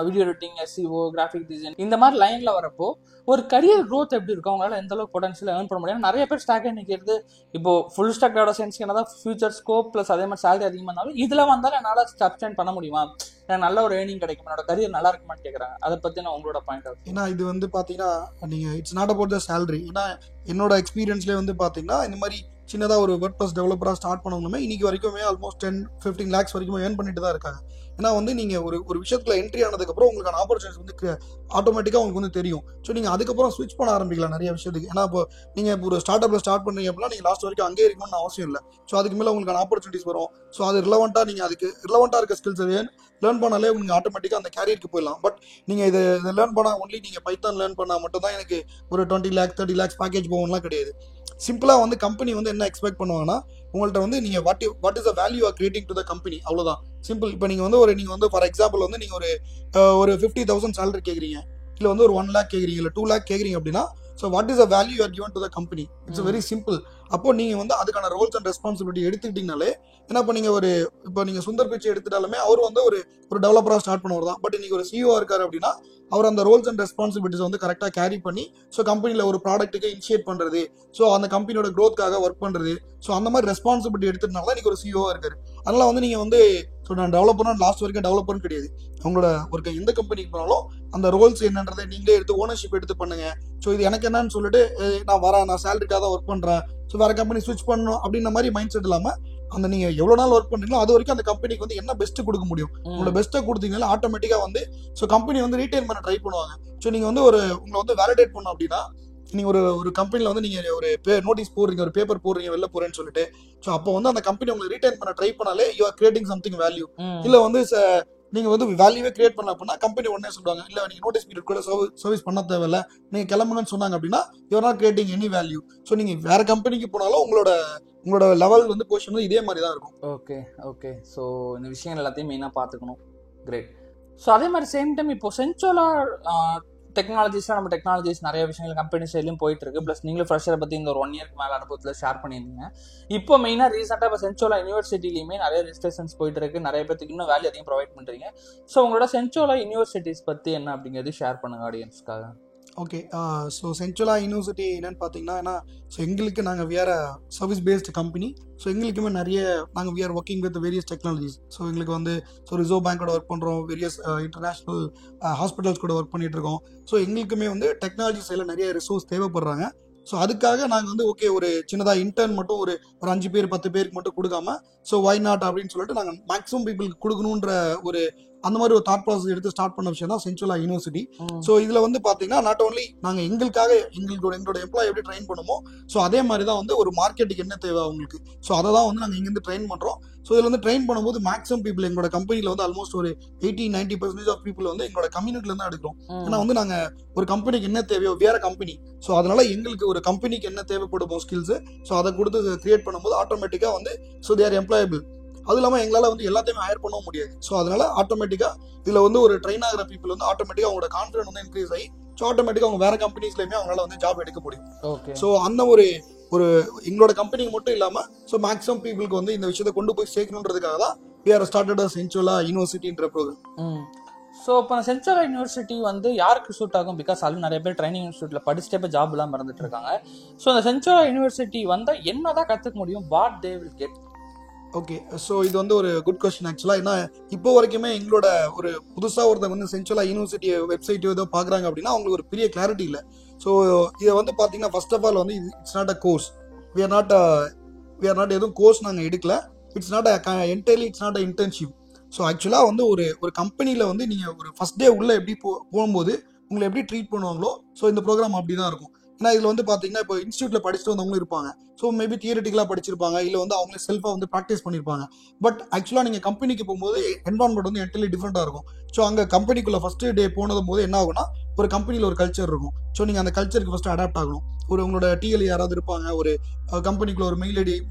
video editing, SEO, graphic design இந்த மாதிரி லைனில் வரப்போ ஒரு கரியர் க்ரோத் எப்படி இருக்கும், அவங்களால எந்த அளவுக்கு பொட்டன்ஷியல் ஏர்ன் பண்ண முடியும்? நிறைய பேர் ஸ்டாக் நிற்கிறது இப்போ ஃபுல் ஸ்டாக் டேட்டா சயின்ஸ்க்கு என்ன தான் ஃபியூச்சர் ஸ்கோப் ப்ளஸ் அதே மாதிரி சேலரி அதிகமாக இருந்தாலும் இதில் வந்தாலும் என்னால் சப்ஸ்டெயின் பண்ண முடியுமா, எனக்கு நல்ல ஒரு ஏர்னிங் கிடைக்கும், என்னோட கரியர் நல்லா இருக்குமான்னு கேட்குறாங்க. அதை பற்றி நான் உங்களோட பாயிண்ட் ஆஃப். ஏன்னா இது வந்து பார்த்தீங்கன்னா நீங்கள் it's not about the salary. ஏன்னா என்னோட எக்ஸ்பீரியன்ஸ்லேயே வந்து பார்த்தீங்கன்னா இந்த மாதிரி சின்னதாக ஒரு வேர்ட்பிரஸ் டெவலப்பராக ஸ்டார்ட் பண்ணவங்களுமே இன்னைக்கு வரைக்குமே ஆல்மோஸ்ட் 10-15 lakhs வரைக்கும் ஏர்ன் பண்ணிட்டு தான் இருக்காங்க. ஏன்னா வந்து நீங்கள் ஒரு விஷயத்தில் என்ட்ரி ஆனதுக்கப்புறம் உங்களுக்கான ஆப்பர்ச்சுனிட்டிஸ் வந்து ஆட்டோமேட்டிக்காக உங்களுக்கு வந்து தெரியும். ஸோ நீங்கள் அதுக்கப்புறம் ஸ்விட்ச் பண்ண ஆரம்பிக்கலாம் நிறைய விஷயத்துக்கு. ஏன்னா இப்போ நீங்கள் ஒரு ஸ்டார்ட் அப்பில் ஸ்டார்ட் பண்ணுறீங்க அப்படின்னா நீங்கள் லாஸ்ட் வரைக்கும் அங்கேயே இருக்கணும்னு அவசியம் இல்லை. ஸோ அதுக்கு மேலே உங்களுக்கான ஆப்பர்ச்சுனிட்டிஸ் வரும். ஸோ அது ரிலவெண்ட்டாக இருக்க ஸ்கில்ஸ் லேர்ன் பண்ணாலே நீங்கள் ஆட்டோமேட்டிக்காக அந்த கேரியருக்கு போயிடலாம். பட் நீங்கள் இதை லேர்ன் பண்ணால் ஒன்லி நீங்கள் பைத்தான் லேர்ன் பண்ணால் மட்டும் தான் எனக்கு ஒரு 20 lakhs 30 lakhs பேக்கேஜ் போகணும்லாம் கிடையாது. சிம்பிளாக வந்து கம்பெனி வந்து என்ன எக்ஸ்பெக்ட் பண்ணுவாங்கன்னா உங்கள்கிட்ட வந்து நீங்கள் what is the value are creating to the company, அவ்வளோதான் சிம்பிள். இப்போ நீங்கள் வந்து ஃபார் எக்ஸாம்பிள் வந்து நீங்கள் ஒரு 50,000 சேலரி கேட்குறீங்க, இல்லை வந்து ஒரு 1 lakh கேட்குறீங்க, இல்லை 2 lakh கேட்குறீங்க அப்படின்னா so what is the value you are given to the company? It's very simple. அப்போ நீங்கள் வந்து அதுக்கான ரோல்ஸ் அண்ட் ரெஸ்பான்சிபிலிட்டி எடுத்துக்கிட்டீங்கனாலே, ஏன்னா இப்போ நீங்கள் சுந்தர் பிச்சை எடுத்துட்டாலுமே அவர் வந்து ஒரு டெவலப்பராக ஸ்டார்ட் பண்ணவர் தான். பட் இன்னைக்கு ஒரு சிஓ இருக்காரு அப்படின்னா அவர் அந்த ரோல்ஸ் அண்ட் ரெஸ்பான்சிபிலிட்டிஸ் வந்து கரெக்டாக கேரி பண்ணி ஸோ கம்பெனியில் ஒரு ப்ராடக்ட்டுக்கு இனிஷியேட் பண்ணுறது, ஸோ அந்த கம்பெனியோட க்ரோத்காக ஒர்க் பண்ணுறது, ஸோ அந்த மாதிரி ரெஸ்பான்சிபிலிட்டி எடுத்துட்டனால தான் இன்னைக்கு ஒரு சிஓவாக இருக்காரு. அதனால வந்து நீங்கள் வந்து ஸோ நான் டெவலப்பர்னா லாஸ்ட் வரைக்கும் டெவலப்பர்னு கிடையாது. உங்களோட ஒரு எந்த கம்பெனிக்கு போனாலும் அந்த ரோல்ஸ் என்னன்றதை நீங்களே எடுத்து ஓனர்ஷிப் எடுத்து பண்ணுங்க. ஸோ இது எனக்கு என்னன்னு சொல்லிட்டு நான் சேலரிக்காக தான் ஒர்க் பண்ணுறேன், ஸோ வேற கம்பெனி ஸ்விட்ச் பண்ணணும் அப்படின்ற மாதிரி மைண்ட் செட் இல்லாமல் அந்த நீங்கள் எவ்வளோ நாள் ஒர்க் பண்ணுறீங்களோ அது வரைக்கும் அந்த கம்பெனிக்கு வந்து என்ன பெஸ்ட்டு கொடுக்க முடியும், உங்களோட பெஸ்ட்டை கொடுத்தீங்கன்னா ஆட்டோமேட்டிக்காக வந்து ஸோ கம்பெனி வந்து ரீட்டைன் பண்ண ட்ரை பண்ணுவாங்க. ஸோ நீங்கள் வந்து உங்களை வந்து வேலிடேட் பண்ணோம் அப்படின்னா நீங்கள் ஒரு கம்பெனியில் வந்து நீங்கள் ஒரு நோட்டீஸ் போடுறீங்க, ஒரு பேப்பர் போடுறீங்க வெளில போகிறேன்னு சொல்லிட்டு, ஸோ அப்போ வந்து அந்த கம்பெனி உங்களை ரீட்டைன் பண்ண ட்ரை பண்ணாலே you are creating something value. இல்லை வந்து நீங்கள் வந்து வேல்யூவே கிரியேட் பண்ணல அப்படின்னா கம்பெனி உடனே சொல்லுவாங்க, இல்லை நீங்கள் நோட்டீஸ் பீரியட் கூட சர்வீஸ் பண்ண தேவையில்ல, நீங்கள் கிளம்புங்கன்னு சொன்னாங்க அப்படின்னா you're not creating any value. So நீங்கள் வேற கம்பெனிக்கு போனாலும் உங்களோட லெவல் வந்து பொசிஷன் வந்து இதே மாதிரி தான் இருக்கும். ஓகே. ஸோ இந்த விஷயங்கள் எல்லாத்தையும் மெயினாக பார்த்துக்கணும். கிரேட். ஸோ அதே மாதிரி சேம் டைம் இப்போ சென்சோலா நம்ம டெக்னாலஜிஸ் நிறைய விஷயங்கள் கம்பெனி சைட்லையும் போயிட்டு இருக்கு. ப்ளஸ் நீங்களும் ஃப்ரெஷரை பற்றி இந்த ஒரு 1 year மேலே அனுபவத்தில் ஷேர் பண்ணியிருந்தீங்க. இப்போ மெயினாக ரீசெண்டாக இப்போ சென்சோலா யூனிவர்சிட்டிலையுமே நிறைய ரெஜிஸ்ட்ரேஷன்ஸ் போயிட்டு இருக்கு, நிறைய பேருக்கு இன்னும் வேல்யூ அதிகம் ப்ரொவைட் பண்ணுறீங்க. ஸோ உங்களோட சென்சோலா யூனிவர்சிட்டிஸ் பற்றி என்ன அப்படிங்கிறது ஷேர் பண்ணுங்க ஆடியன்ஸ்க்காக. ஓகே. ஸோ சென்சோலா யூனிவர்சிட்டி என்னன்னு பார்த்தீங்கன்னா ஸோ எங்களுக்கு நாங்கள் we're service based company. So எங்களுக்குமே நாங்கள் we're working with various technologies. So எங்களுக்கு வந்து ரிசர்வ் பேங்கோட ஒர்க் பண்ணுறோம், வேரியஸ் இன்டர்நேஷ்னல் ஹாஸ்பிட்டல்ஸ் கூட ஒர்க் பண்ணிட்டு இருக்கோம். ஸோ எங்களுக்குமே வந்து டெக்னாலஜி சைடில் நிறைய ரிசோர்ஸ் தேவைப்படுறாங்க. ஸோ அதுக்காக நாங்கள் வந்து ஒரு சின்னதாக இன்டர்ன் மட்டும் ஒரு 5 பேர் 10 பேருக்கு மட்டும் கொடுக்காம ஸோ வை நாட் அப்படின்னு சொல்லிட்டு நாங்கள் மேக்ஸிமம் பீப்புளுக்கு கொடுக்கணுன்ற அந்த மாதிரி ஒரு தாட் ப்ராசஸ் எடுத்து ஸ்டார்ட் பண்ண விஷயம் தான் சென்சோலா யூனிவர்சிட்டி. ஸோ இதில் வந்து பார்த்தீங்கன்னா நாட் ஓன்லி நாங்கள் எங்களோட எம்ப்ளாய் எப்படி ட்ரெயின் பண்ணுமோ ஸோ அதே மாதிரி தான் வந்து ஒரு மார்க்கெட்டுக்கு என்ன தேவை அவங்களுக்கு, ஸோ அதை தான் வந்து நாங்கள் இங்கேருந்து ட்ரெயின் பண்ணுறோம். ஸோ இதில் வந்து ட்ரெயின் பண்ணும்போது மேக்ஸிமம் பீப்புள் எங்களோட கம்பெனியில் வந்து ஆல்மோஸ்ட் ஒரு 80-90% ஆஃப் பீப்புள் வந்து எங்களோட கம்யூனிட்டியில் தான் எடுக்கிறோம். ஏன்னா வந்து நாங்கள் ஒரு கம்பெனிக்கு என்ன தேவையோ வேற கம்பெனி, ஸோ அதனால எங்களுக்கு ஒரு கம்பெனிக்கு என்ன தேவைப்படுமோ ஸ்கில்ஸு ஸோ அதை கொடுத்து கிரியேட் பண்ணும்போது ஆட்டோமேட்டிக்காக வந்து ஸோ தே ஆர் எம்ப்ளாயபிள். அது இல்லாமல் எங்களால் வந்து எல்லாத்தையுமே ஹையர் பண்ணவும் முடியாது. ஸோ அதனால ஆட்டோமேட்டிக்காக இதில் வந்து ஒரு ட்ரெயின் ஆகிற பீப்புள் வந்து ஆட்டோமேட்டிக்காக அவங்களோட கான்ஃபிடன்ஸ் வந்து இன்க்ரீஸ் ஆகி ஸோ ஆட்டோமேட்டிக்காக அவங்க வேற கம்பெனிஸ்லையுமே அவங்களால வந்து ஜாப் எடுக்க முடியும். ஸோ அந்த ஒரு எங்களோட கம்பெனிக்கு மட்டும் இல்லாமல் ஸோ மேக்ஸிமம் பீப்புளுக்கு வந்து இந்த விஷயத்தை கொண்டு போய் சேர்க்கணுன்றதுக்காக தான் we are started as Sensola யூனிவர்சிட்டின்ற ப்ரோக்ராம். ஸோ இப்போ சென்சோலா யூனிவர்சிட்டி வந்து யாருக்கு சூட் ஆகும்? பிகாஸ் அது நிறைய பேர் ட்ரைனிங் இன்ஸ்டியூட்டில் படிச்சுட்டே இப்போ ஜாப்லாம் மறந்துட்டு இருக்காங்க. ஸோ அந்த சென்சோலா யூனிவர்சிட்டி வந்தால் என்ன தான் கற்றுக்க முடியும்? What they will get? Okay, so இது வந்து ஒரு குட் கொஸ்டின் ஆக்சுவலாக. ஏன்னா இப்போ வரைக்குமே எங்களோட ஒரு புதுசாக ஒருத்தர் வந்து சென்சுரலா யூனிவர்சிட்டி வெப்சைட் ஏதோ பார்க்குறாங்க அப்படின்னா அவங்களுக்கு ஒரு பெரிய கிளாரிட்டி இல்லை. ஸோ இதை வந்து பார்த்தீங்கன்னா ஃபர்ஸ்ட் ஆஃப் ஆல் வந்து it's not a course. We are not எதுவும் கோர்ஸ் நாங்கள் எடுக்கல. It's not entirely it's not a internship. So ஆக்சுவலாக வந்து ஒரு கம்பெனியில் வந்து நீங்கள் ஒரு ஃபர்ஸ்ட் டே உள்ளே எப்படி போகும்போது உங்களை எப்படி ட்ரீட் பண்ணுவாங்களோ, ஸோ இந்த ப்ரோக்ராம் அப்படி தான் இருக்கும். ஏன்னா இதில் வந்து பார்த்தீங்கன்னா இப்போ இன்ஸ்டியூட்டில் படிச்சுட்டு வந்தவங்களும் இருப்பாங்க. ஸோ மேபி தியரிட்டிக்கலாக படிச்சிருப்பாங்க, இல்லை வந்து அவங்களே செல்ஃபாக வந்து ப்ராக்டிஸ் பண்ணியிருப்பாங்க. பட் ஆக்சுவலாக நீங்கள் கம்பெனிக்கு போகும்போது என்வாரன்மெண்ட் வந்து என்டர்லி டிஃப்ரெண்ட்டாக இருக்கும். ஸோ அங்கே கம்பெனிக்குள்ளே ஃபஸ்ட்டு டே போனதும் போது என்ன ஆகும்னா ஒரு கம்பெனியில் ஒரு கல்ச்சர் இருக்கும். ஸோ நீங்கள் அந்த கல்ச்சருக்கு ஃபஸ்ட்டு அடாப்ட் ஆகணும். உங்களோட டிஎல் யாராவது இருப்பாங்க, ஒரு கம்பெனிக்குள்ள ஒரு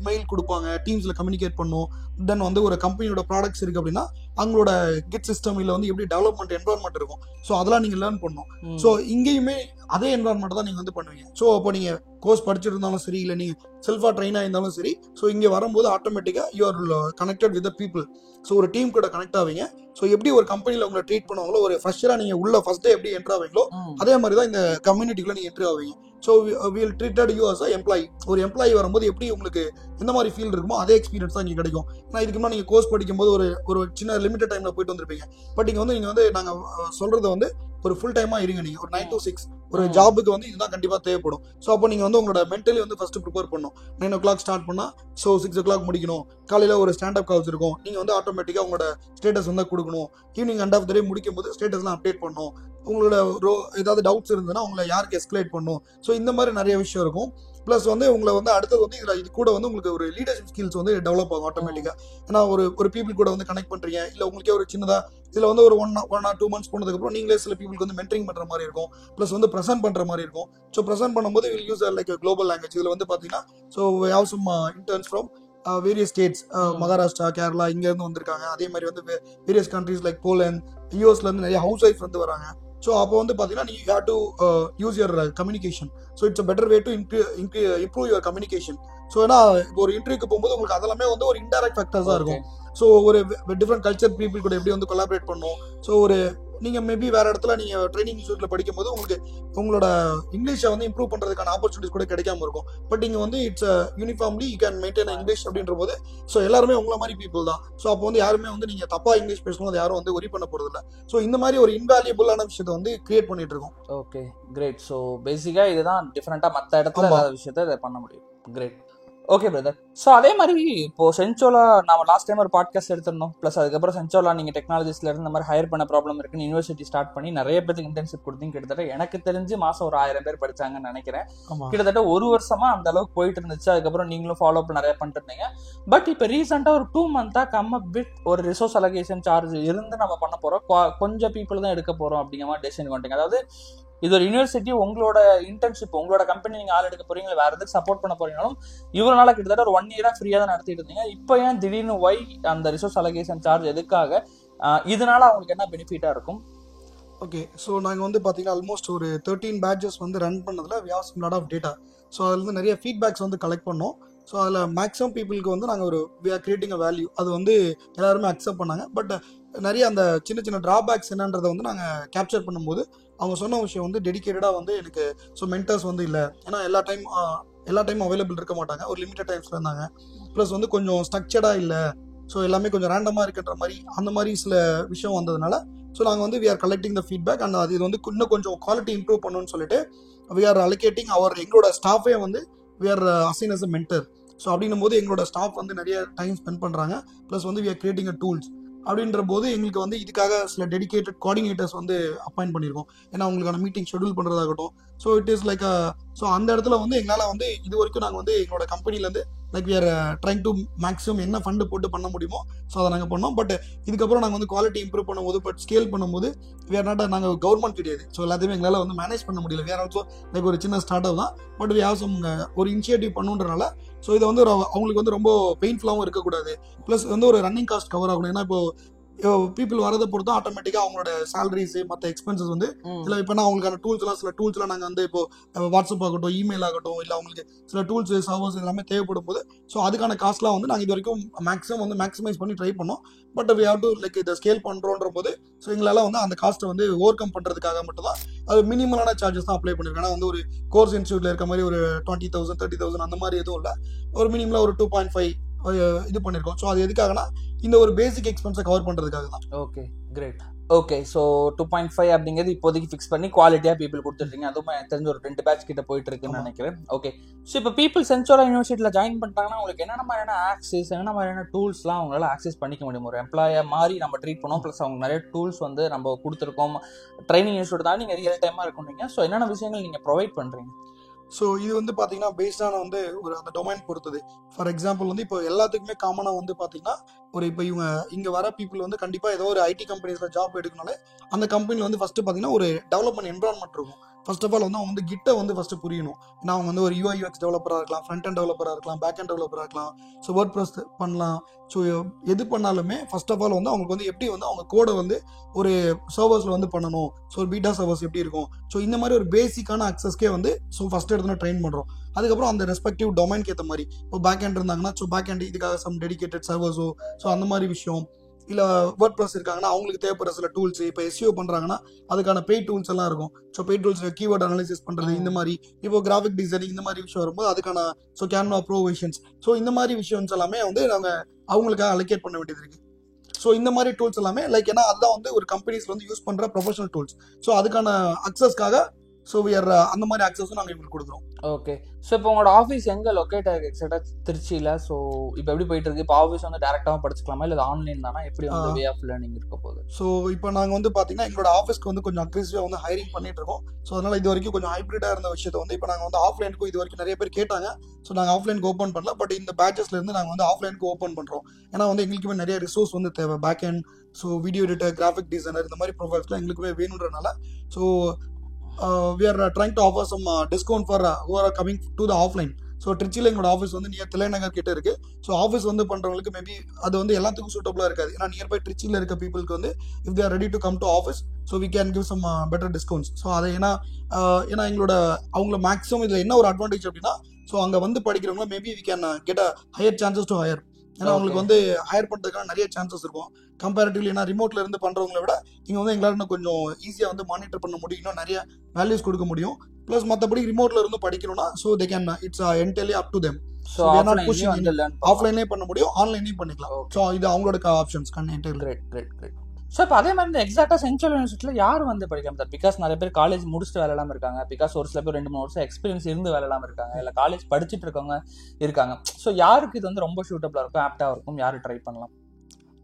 மெயில் கொடுப்பாங்க, டீம்ஸில் கம்யூனிகேட் பண்ணும். தென் வந்து ஒரு கம்பெனியோட ப்ராடக்ட்ஸ் இருக்குது அப்படின்னா அவங்களோட கிட் சிஸ்டம் இல்லை வந்து எப்படி டெவலப்மெண்ட் என்வாரன்மெண்ட் இருக்கும். ஸோ அதெல்லாம் நீங்கள் லேர்ன் பண்ணணும். ஸோ இங்கேயுமே அதே என்வாரன்மெண்ட் தான் நீங்கள் வந்து பண்ணுவீங்க. ஸோ அப்போ நீங்கள் கோர்ஸ் படிச்சுட்டு இருந்தாலும் சரி, இல்லை நீங்கள் செல்ஃபாக ட்ரெயின் ஆயிருந்தாலும் சரி, ஸோ இங்கே வரும்போது ஆட்டோமேட்டிக்காக you are connected with the people. So ஒரு டீம் கூட கனெக்ட் ஆவீங்க. ஸோ எப்படி ஒரு கம்பெனியில் உங்களை ட்ரீட் பண்ணுவாங்களோ, ஒரு ஃப்ரெஷராக நீங்கள் உள்ள ஃபர்ஸ்ட் டே எப்படி என்ட்ரு ஆவீங்களோ அதே மாதிரி தான் இந்த கம்யூனிட்டிக்குள்ள நீங்கள் என்ட்ரு ஆவீங்க. So will treated you as a employee. ஒரு எம்ப்ளாயி வரும்போது எப்படி உங்களுக்கு எந்த மாதிரி ஃபீல் இருக்குமோ அதே எக்ஸ்பீரியன்ஸ் தான் இங்கே கிடைக்கும். ஏன்னா இதுக்கு முன்னாடி நீங்கள் கோர்ஸ் படிக்கும்போது ஒரு சின்ன லிமிட்டட் டைமில் போயிட்டு வந்திருப்பீங்க. பட் இங்கே வந்து நீங்கள் வந்து நாங்கள் சொல்கிறது வந்து ஒரு ஃபுல் டைமாக இருங்க. நீங்கள் ஒரு 9 to 6 ஒரு ஜாபுக்கு வந்து இதுதான் கண்டிப்பாக தேவைப்படும். ஸோ அப்போ நீங்கள் வந்து உங்களோட மென்டலி வந்து ஃபஸ்ட்டு ப்ரிப்பேர் பண்ணணும். 9 o'clock ஸ்டார்ட் பண்ணால் ஸோ 6 o'clock முடிக்கணும். காலையில் ஒரு ஸ்டாண்டப் கால்ஸ் இருக்கும். நீங்கள் வந்து ஆட்டோமேட்டிக்காக உங்களோட ஸ்டேட்டஸ் வந்து கொடுக்கணும். ஈவினிங் அண்ட் ஆஃப் த டே முடிக்கும் போது ஸ்டேட்டஸ்லாம் அப்டேட் பண்ணணும். உங்களோட ஏதாவது டவுட்ஸ் இருந்ததுன்னா உங்களை யாருக்கு எஸ்கலேட் பண்ணணும். ஸோ இந்த மாதிரி நிறைய விஷயம் இருக்கும். ப்ளஸ் வந்து உங்களை வந்து அடுத்தது வந்து இது கூட வந்து உங்களுக்கு ஒரு லீடர்ஷிப் ஸ்கில்ஸ் வந்து டெவலப் ஆகும் ஆட்டோமேட்டிக்காக. ஏன்னா ஒரு பீப்புள் கூட வந்து கனெக்ட் பண்ணுறீங்க, இல்லை உங்களுக்கே ஒரு சின்னதாக இதில் வந்து ஒரு 1 or 2 months போனதுக்கப்புறம் நீங்களே சில பீப்புளுக்கு வந்து மென்டரிங் பண்ணுற மாதிரி இருக்கும். ப்ளஸ் வந்து ப்ரெசென்ட் பண்ணுற மாதிரி இருக்கும். ஸோ ப்ரெசென்ட் பண்ணும்போது will use like global language. இதில் வந்து பார்த்தீங்கன்னா so have some interns from various states, Maharashtra, Kerala இங்கேருந்து வந்திருக்காங்க. அதே மாதிரி வந்து வேரியஸ் கண்ட்ரீஸ் லைக் போலண்ட், யூஎஸ்லேருந்து நிறைய ஹவுஸ் ஒய்ஃப் வந்து வராங்க. ஸோ அப்போ வந்து பார்த்தீங்கன்னா நீங்கள் have to use your communication. So it's a better way to improve your communication. So ஏன்னா ஒரு இன்டர்வியூக்கு போகும்போது உங்களுக்கு அதெல்லாமே வந்து ஒரு இன்டைரக்ட் ஃபேக்டர்ஸ் தான் இருக்கும். ஸோ ஒரு டிஃப்ரெண்ட் கல்ச்சர் பீப்புள் கூட எப்படி வந்து கொலாபரேட் பண்ணும். ஸோ நீங்கள் மேபி வேறு இடத்துல நீங்கள் ட்ரைனிங் இன்ஸ்டியூட்டில் படிக்கும்போது உங்களுக்கு உங்களோட இங்கிலீஷை வந்து இம்ப்ரூவ் பண்ணுறதுக்கான ஆப்பர்ச்சுனிட்டிஸ் கூட கிடைக்காம இருக்கும். பட் இங்கே வந்து it's uniformly you can maintain English அப்படின்ற போது ஸோ எல்லாருமே உங்களை மாதிரி பீப்புள் தான். ஸோ அப்போ வந்து யாருமே வந்து நீங்கள் தப்பாக இங்கிலீஷ் பேசணும் அது யாரும் வந்து ஒரி பண்ண போகிறது இல்லை. ஸோ இந்த மாதிரி ஒரு இன்வேல்யூபிளான விஷயத்தை வந்து கிரியேட் பண்ணிட்டு இருக்கோம். Okay, great. ஸோ பேசிக்காக இதுதான் டிஃப்ரெண்ட்டாக மற்ற இடத்துல விஷயத்தை இதை பண்ண முடியும். கிரேட். Okay brother. ஸோ அதே மாதிரி இப்போ சென்சோலா நம்ம லாஸ்ட் டைம் ஒரு பாட்காஸ்ட் எடுத்திருந்தோம். ப்ளஸ் அதுக்கப்புறம் சென்சோலா நீங்கள் டெக்னாலஜிஸ்ல இருந்து இந்த மாதிரி ஹையர் பண்ண ப்ராப்ளம் இருக்குன்னு யூனிவர்சிட்டி ஸ்டார்ட் பண்ணி நிறைய பேருக்கு இன்டர்ன்ஷிப் கொடுத்தீங்க. கிட்டத்தட்ட எனக்கு தெரிஞ்சு மாதம் ஒரு 1000 பேர் படிச்சாங்கன்னு நினைக்கிறேன். கிட்டத்தட்ட 1 வருஷமா அந்த அளவுக்கு போயிட்டு இருந்துச்சு. அதுக்கப்புறம் நீங்களும் ஃபாலோ அப் நிறைய பண்ணிட்டு இருந்தீங்க. பட் இப்போ ரீசெண்டாக ஒரு 2 months கம் அப் வித் ஒரு ரிசோர்ஸ் அலோகேஷன் சார்ஜ் இருந்து நம்ம பண்ண போகிறோம், கொஞ்சம் பீப்புள் தான் எடுக்க போகிறோம் அப்படிங்கிற மாதிரி டெசிஷன் கொண்டீங்க. அதாவது இது ஒரு யூனிவர்சிட்டி, உங்களோட இன்டர்ன்ஷிப் உங்களோட கம்பெனி நீங்கள் ஆள் எடுக்க போறீங்க, வேற எதுக்கு சப்போர்ட் பண்ண போறீங்களும் இவரால் கிட்டத்தட்ட ஒரு 1 year ஃப்ரீயாக தான் நடத்திட்டு இருந்தீங்க. இப்போ ஏன் திடீர்னு ஒய் அந்த ரிசோர்ஸ் அலோகேஷன் சார்ஜ் எதுக்காக? இதனால அவங்களுக்கு என்ன பெனிஃபிட்டாக இருக்கும்? ஓகே, ஸோ நாங்கள் வந்து பார்த்தீங்கன்னா ஆல்மோஸ்ட் ஒரு 13 batches வந்து ரன் பண்ணதில் we have some lot of data. So அதில் வந்து நிறைய ஃபீட்பேக்ஸ் வந்து கலெக்ட் பண்ணோம். ஸோ அதில் மேக்ஸிமம் பீப்புளுக்கு வந்து நாங்கள் we are creating a value. அது வந்து எல்லாருமே அக்செப்ட் பண்ணாங்க. பட் நிறைய அந்த சின்ன சின்ன ட்ராபேக்ஸ் என்னன்றதை வந்து நாங்கள் கேப்சர் பண்ணும்போது அவங்க சொன்ன விஷயம் வந்து டெடிக்கேட்டடாக வந்து எனக்கு ஸோ மென்டர்ஸ் வந்து இல்லை. ஏன்னா எல்லா டைமும் அவைலபிள் இருக்க மாட்டாங்க, ஒரு லிமிட்டட் டைம்ஸில் இருந்தாங்க. ப்ளஸ் வந்து கொஞ்சம் ஸ்ட்ரக்சர்டாக இல்லை. ஸோ எல்லாமே கொஞ்சம் ரேண்டமாக இருக்குன்ற மாதிரி அந்த மாதிரி சில விஷயம் வந்ததுனால ஸோ நாங்கள் வந்து we are collecting the feedback and அது இது வந்து இன்னும் கொஞ்சம் குவாலிட்டி இம்ப்ரூவ் பண்ணணும்னு சொல்லிட்டு வி ஆர் அலோகேட்டிங் எங்களோட ஸ்டாஃபே வந்து we are assign as a mentor. So அப்படின்னும் போது எங்களோட ஸ்டாஃப் வந்து நிறைய டைம் ஸ்பெண்ட் பண்ணுறாங்க. ப்ளஸ் வந்து we are creating a tools. அப்படின்ற போது எங்களுக்கு வந்து இதுக்காக சில டெடிகேட்டட் கோஆர்டினேட்டர்ஸ் வந்து அப்பாயிண்ட் பண்ணியிருக்கோம். ஏன்னா அவங்களுக்கான மீட்டிங் ஷெடியூல் பண்ணுறதாகட்டும். So it is like so அந்த இடத்துல வந்து எங்களால் வந்து இது வரைக்கும் நாங்கள் வந்து எங்களோட கம்பெனிலேருந்து like we are trying to maximum என்ன ஃபண்டு போட்டு பண்ண முடியுமோ ஸோ அதை நாங்கள் பண்ணோம். பட் இதுக்கப்புறம் நாங்கள் வந்து குவாலிட்டி இம்ப்ரூவ் பண்ணும்போது பட் ஸ்கேல் பண்ணும்போது வி ஆர் நாட் நாங்கள் கவர்மெண்ட் கிடையாது. ஸோ எல்லாத்தையுமே எங்களால் வந்து மேனேஜ் பண்ண முடியல. வி ஆர் ஆல்சோ லைக் ஒரு சின்ன ஸ்டார்ட் அப் தான். பட் வி ஹேவ் சம் ஒரு இனிஷியேட்டிவ் பண்ணுன்றனால ஸோ இதை வந்து அவங்களுக்கு வந்து ரொம்ப பெயின்ஃபுல்லாகவும் இருக்கக்கூடாது. ப்ளஸ் வந்து ஒரு ரன்னிங் காஸ்ட் கவர் ஆகணும். ஏன்னா இப்போ பீப்புள் வரதை பொறுத்து ஆட்டோமேட்டிக்காக அவங்களோட சேலரிஸ் மற்ற எக்ஸ்பென்சஸ் வந்து சில இப்போ அவங்களுக்கான டூல்ஸ்லாம் சில டூல்ஸ்லாம் நாங்கள் வந்து இப்போ வாட்ஸ்அப் ஆகட்டும் இமெயில் ஆகட்டும் இல்லை அவங்களுக்கு சில டூல்ஸ் சர்வர்ஸ் எல்லாமே தேவைப்படும் போது ஸோ அதுக்கான காஸ்ட்லாம் வந்து நாங்கள் இது வரைக்கும் மேக்ஸிமம் வந்து மேக்ஸிமைஸ் பண்ணி ட்ரை பண்ணோம். But we have to like இதை ஸ்கேல் பண்ணுறோன்ற போது ஸோ எங்களால் வந்து அந்த காஸ்ட்டை வந்து ஓவர் கம் பண்ணுறதுக்காக மட்டும் தான் அது மினிமலான சார்ஜஸ் தான் அப்ளை பண்ணியிருக்கேன். ஏன்னா வந்து ஒரு கோர்ஸ் இன்ஸ்டியூட்டில் இருக்க மாதிரி ஒரு 20,000 30,000 அந்த மாதிரி எதுவும் இல்லை. ஒரு மினிமலாக ஒரு 2.5 இது பண்ணியிருக்கோம். ஸோ அது எதுக்காகனா இந்த ஒரு பேசிக் எக்ஸ்பென்ஸை கவர் பண்ணுறதுக்காக தான். Okay great. ஓகே ஸோ 2.5 அப்படிங்கிறது இப்போதைக்கு ஃபிக்ஸ் பண்ணி குவாலிட்டியாக பீப்புள் கொடுத்துருக்கீங்க. அதுவும் எனக்கு தெரிஞ்ச ஒரு 2 பேட்ச் கிட்ட போயிட்டு இருக்குன்னு நினைக்கிறேன். ஓகே ஸோ இப்போ பீப்புள் சென்சோலா யூனிவர்சிட்டியில் ஜாயின் பண்ணிட்டாங்கன்னா உங்களுக்கு என்னென்ன மாதிரியான ஆக்சஸ் என்னென்ன மாதிரியான டூல்ஸ்லாம் அவங்களால ஆக்சஸ் பண்ணிக்க முடியும்? ஒரு எம்ப்ளாயை மாதிரி நம்ம ட்ரீட் பண்ணோம், ப்ளஸ் அவங்க நிறைய டூல்ஸ் வந்து நம்ம கொடுத்துருக்கோம். ட்ரைனிங் இன்ஸ்டியூட் தான் நீங்கள் ரியல் டைமாக இருக்குறீங்க. ஸோ என்னென்ன விஷயங்கள் நீங்கள் ப்ரொவைட் பண்ணுறீங்க? ஸோ இது வந்து பார்த்தீங்கன்னா பேஸ்டான வந்து ஒரு அந்த டொமைன் பொறுத்தது. ஃபார் எக்ஸாம்பிள் வந்து இப்போ எல்லாத்துக்குமே காமனாக வந்து பார்த்தீங்கன்னா ஒரு இப்போ இங்கே வர பீப்புள் வந்து கண்டிப்பாக ஏதோ ஒரு ஐடி கம்பெனிஸில் ஜாப் எடுக்கனாலே அந்த கம்பெனியில் வந்து ஃபஸ்ட்டு பார்த்தீங்கன்னா ஒரு டெவலப்மெண்ட் என்வரான்மெண்ட் இருக்கும். ஃபர்ஸ்ட் ஆஃப் ஆல் வந்து அவங்க வந்து கிட்ட வந்து ஃபஸ்ட்டு புரியணும். ஏன்னா அவங்க வந்து ஒரு UI/UX டெவலப்பராக இருக்கலாம், ஃப்ரண்ட் அண்ட் டெவலப்பராக இருக்கலாம், பேக் அண்ட் டெவலப்பராக இருக்கலாம், ஸோ WordPress பண்ணலாம். ஸோ எது பண்ணாலுமே ஃபர்ஸ்ட் ஆஃப் ஆல் வந்து அவங்களுக்கு வந்து எப்படி வந்து அவங்க கோடை வந்து ஒரு சர்வர்ஸில் வந்து பண்ணணும், ஸோ ஒரு பீட்டா சர்வர்ஸ் எப்படி இருக்கும், ஸோ இந்த மாதிரி ஒரு பேசிக்கான அக்சஸ்க்கே வந்து ஸோ ஃபஸ்ட் எடுத்து ட்ரெயின் பண்ணுறோம். அதுக்கப்புறம் அந்த ரெஸ்பெக்டிவ் டொமைனுக்கு ஏற்ற மாதிரி இப்போ பேக் ஹேண்ட் இருந்தாங்கன்னா ஸோ பேக் ஹேண்ட் இதுக்காக சம் டெடிகேட்டட் சர்வர்ஸோ ஸோ அந்த மாதிரி விஷயம், இல்லை WordPress இருக்காங்கன்னா அவங்களுக்கு தேவைப்படுற சில டூல்ஸ், இப்போ SEO பண்ணுறாங்கன்னா அதுக்கான பெய்ட் டூல்ஸ் எல்லாம் இருக்கும். So paid tools keyword analysis பண்ணுறது இந்த மாதிரி, இப்போ கிராஃபிக் டிசைனிங் இந்த மாதிரி விஷயம் வரும்போது அதுக்கான so Canva bro versions, so இந்த மாதிரி விஷயம்ஸ் எல்லாமே வந்து நாங்கள் அவங்களுக்காக அலோகேட் பண்ண வேண்டியது இருக்குது. ஸோ இந்த மாதிரி டூல்ஸ் எல்லாமே லைக் ஏன்னா அதுதான் வந்து ஒரு கம்பெனிஸ்ல வந்து யூஸ் பண்ணுற ப்ரொஃபஷனல் டூல்ஸ். ஸோ அதுக்கான அக்சஸ்க்காக ஸோ அந்த மாதிரி அக்சஸும் நாங்கள் இவங்களுக்கு கொடுக்குறோம். ஓகே ஸோ இப்போ உங்களோட ஆஃபீஸ் எங்கே லொக்கேட் ஆகிருக்கு எக்ஸாக்டாக? திருச்சியில். ஸோ இப்போ எப்படி போயிட்டு இருக்கு? இப்போ ஆஃபீஸ் வந்து டேரெக்டாக படிச்சுக்கலாமா இல்லை ஆன்லைன் தானா? எப்படி வந்து வே ஆஃப் லேர்னிங் இருக்க போகுது? ஸோ இப்போ நாங்கள் வந்து பார்த்தீங்கன்னா எங்களோட ஆஃபீஸ்க்கு வந்து கொஞ்சம் அக்ரெசிவாக வந்து ஹைரிங் பண்ணிட்டு இருக்கோம். ஸோ அதனால் இது வரைக்கும் கொஞ்சம் ஹைப்ரிடாக இருந்த விஷயத்தை வந்து இப்போ நாங்கள் வந்து ஆஃப்லைனுக்கும் இது வரைக்கும் நிறைய பேர் கேட்டாங்க. ஸோ நாங்கள் ஆஃப்லைனுக்கு ஓப்பன் பண்ணல, பட் இந்த பேட்சஸ்லேருந்து நாங்கள் வந்து ஆஃப்லைனுக்கு ஓப்பன் பண்ணுறோம். ஏன்னா வந்து எங்களுக்குமே நிறைய ரிசோர்ஸ் வந்து தேவை. Back and so video editor, graphic designer இந்த மாதிரி ப்ரொஃபைல்ஸ்லாம் எங்களுக்குமே வேணுன்றனால so we are trying to offer some discount for who are coming to the offline. So ட்ரிச்சியில் எங்களோட ஆஃபீஸ் வந்து நியர் தில்லைநகர் கிட்ட இருக்கு. ஸோ ஆஃபீஸ் வந்து பண்ணுறவங்களுக்கு மேபி அது வந்து எல்லாத்துக்கும் சூட்டபுளாக இருக்காது. ஏன்னா நியர்பை ட்ரிச்சியில் இருக்க பீப்புளுக்கு வந்து if they are ready to come to office so we can give some better discounts. So அதை ஏன்னா எங்களோட அவங்கள மேக்ஸிமம் இதில் என்ன ஒரு அட்வான்டேஜ் அப்படின்னா ஸோ அங்கே வந்து படிக்கிறவங்க maybe we can get a higher chances to hire. ஏன்னா அவங்களுக்கு வந்து ஹையர் பண்ணுறதுக்கான நிறைய சான்சஸ் இருக்கும் கம்பேரிட்டிவ்லி. ஏன்னா ரிமோட்ல இருந்து பண்றவங்களை விட இங்கே வந்து எங்களால் இன்னும் கொஞ்சம் ஈஸியாக வந்து மானிட்டர் பண்ண முடியும், இன்னும் நிறைய வேல்யூஸ் கொடுக்க முடியும். ப்ளஸ் மற்றபடி ரிமோட்ல இருந்து படிக்கணும்னா so they can it's entirely up to them. So ஆஃப்லைனே பண்ண முடியும், ஆன்லைனையும் பண்ணிக்கலாம். ஸோ இது அவங்களோட ஆப்ஷன்ஸ் கண்டிப்பாக. ஸோ இப்போ அதே மாதிரி இந்த எக்ஸாக்டாக சென்ட்ரல் யூனிவர்சிட்டியில் யார் வந்து படிக்காம சார்? பிகாஸ் நிறைய பேர் காலேஜ் முடிச்சுட்டு வேலை இல்லாமல் இருக்காங்க. பிகாஸ் ஒரு சில பேர் 2-3 வருஷம் எக்ஸ்பீரியன்ஸ் இருந்து வேலை இல்லாமல் இருக்காங்க, இல்லை காலேஜ் படிச்சுட்டு இருக்கவங்க இருக்காங்க. ஸோ யாருக்கு இது வந்து ரொம்ப சூட்டபுளாக இருக்கும், ஆப்டாக இருக்கும், யார் ட்ரை பண்ணலாம்?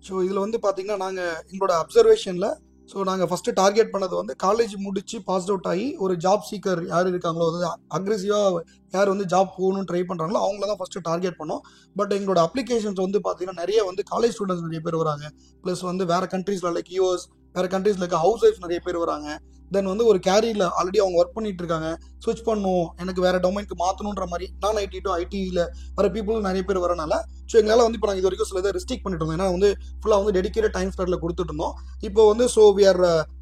ஸோ இதில் வந்து பார்த்தீங்கன்னா நாங்கள் எங்களோட அப்சர்வேஷனில் ஸோ நாங்கள் ஃபஸ்ட்டு டார்கெட் பண்ணது வந்து காலேஜ் முடிச்சு பாஸ் அவுட் ஆகி ஒரு ஜாப் சீக்கர் யார் இருக்காங்களோ, அதாவது அக்ரெசிவாக யார் வந்து ஜாப் போகணும்னு ட்ரை பண்ணுறாங்களோ அவங்கள தான் ஃபஸ்ட்டு டார்கெட் பண்ணோம். பட் எங்களோட அப்ளிகேஷன்ஸ் வந்து பார்த்தீங்கன்னா நிறைய வந்து காலேஜ் ஸ்டூடெண்ட்ஸ் நிறைய பேர் வராங்க. ப்ளஸ் வந்து வேறு கண்ட்ரீஸில் லைக் யூஎஸ், வேறு கண்ட்ரீஸில் இருக்க ஹவுஸ் ஒய்ஃப் நிறைய பேர் வராங்க. தென் வந்து ஒரு கேரியரில் ஆல்ரெடி அவங்க ஒர்க் பண்ணிட்டு இருக்காங்க, ஸ்விட்ச் பண்ணணும் எனக்கு வேறு டொமைனுக்கு மாற்றணுன்ற மாதிரி நான் ஐடி டு ஐடியில் வர பீப்புள் நிறைய பேர் வரனால ஸோ எங்களால் வந்து இப்போ நாங்கள் இது வரைக்கும் சில இதை ரெஸ்ட்ரிக்ட் பண்ணிட்டு இருந்தோம். ஏன்னா வந்து ஃபுல்லாக வந்து டெடிகேட்டட் டைம் ஸ்லாட்டில் கொடுத்துட்டு இருந்தோம். இப்போ வந்து ஸோ வி ஆர்